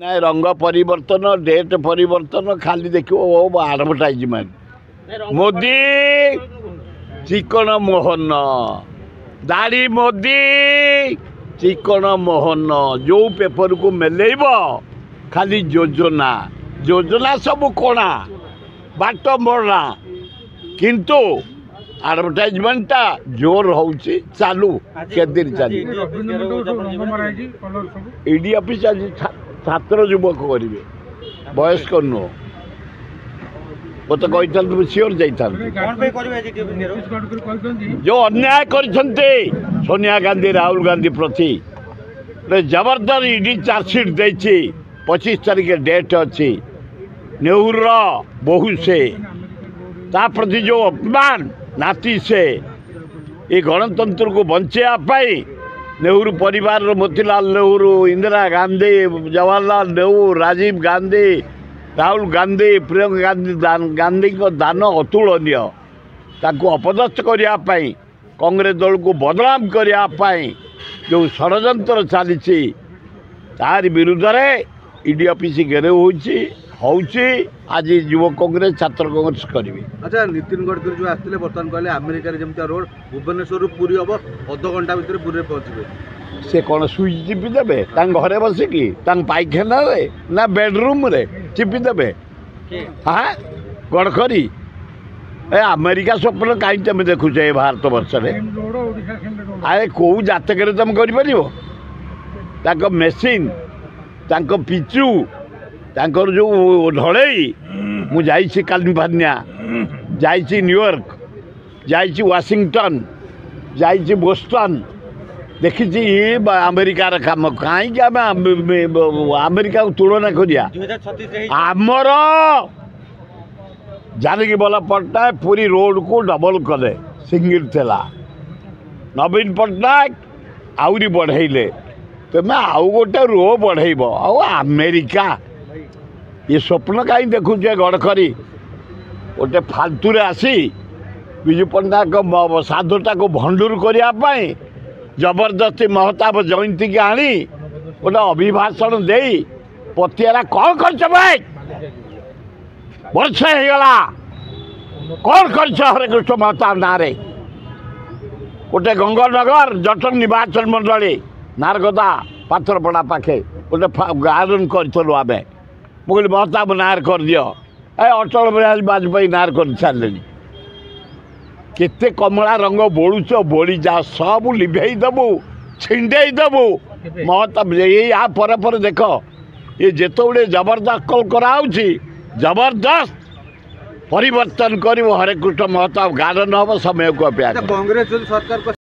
ना रंग परिवर्तन डेट परिवर्तन खाली देखो आडभटाइजमेंट मोदी चिकन मोहन दाढ़ी मोदी चिकन मोहन जो पेपर को मेलेब खाली योजना योजना सब कोना बाट मरना किंतु आडभटाइजमेंटा जोर होची चालू के दिन चालू ईडी ऑफिस आज छात्र युवक करेंगे वयस्क नुह वो तो कही सियोर जाता जो अन्याय कर सोनिया गांधी राहुल गांधी प्रति जबरदस्त ईडी चार्जसीट देती 25 तारीख डेट अच्छी नेहरू बहु से ता प्रति जो अपमान नाती से ये गणतंत्र को बचाई नेहरू परिवार मोतीलाल नेहरू इंदिरा गांधी जवाहरलाल नेहरू राजीव गांधी राहुल गांधी प्रियंका गांधी को दान अतुलनीय ताको अपदस्थ करने कांग्रेस दल को बदनाम करने जो षड्यंत्र चली तार विरुद्ध में ईडी ऑफिस घेराव होची आज युव कांग्रेस छात्र कांग्रेस करेंगे। अच्छा नितिन गडकरी जो आसते बर्तमान कहले अमेरिका जमी रोड भुवनेश्वर पूरी हम अध घंटा भितर पूरी पहुँचे से कौन सुई चिपी देवे घरे बसिकी पाइखाना रे ना बेडरूम रे चिपी देवे हाँ गडकरी ए अमेरिका स्वप्न कहीं तुम देखुच ये भारत वर्ष अरे कौ जातक तुम कर मेसीन पिचु तांकर जो ढलई मु जाइछि कैलिफोर्निया जाइछि न्यूयॉर्क जाइछि वाशिंगटन जाइछि बोस्टन देखी ये अमेरिकार काम कहीं अमेरिका को तुलना करिया आमर जानकी बल पट्टनायक पूरी रोड को डबल कले सिंगल थेला नवीन पट्टनायक आउरी बढ़ेले तुम आउ गोटे रो बढ़ेब अमेरिका ये स्वप्न कहीं देखुचे गडकरी गोटे फालतू आसी विजु पट्टनायक साधुता को भंडूर करने जबरदस्ती महताब जयंती की आनी गोटे अभिभाषण दे पतियारा कौन खर्च भाई वर्ष होगला कौन खर्च हरे कृष्ण महताब ना गोटे गंगानगर जटन निर्वाचन मंडली नारगदा पाथरपड़ा पाखे गोटे गार्डन करूँ आम मुझे महताब नार कर दियो अटल बिहारी वाजपेयी नार कर सारे केते कमला रंग बोलुच बोली जा सब लिभे देबू छिंडे देबू महताब या पर देख ये जिते जबरदस्त कल कराऊँची जबरदस्त परिवर्तन कर हरे कृष्ण महताब गार्डन हम समय को अपेक्षा। कांग्रेस सरकार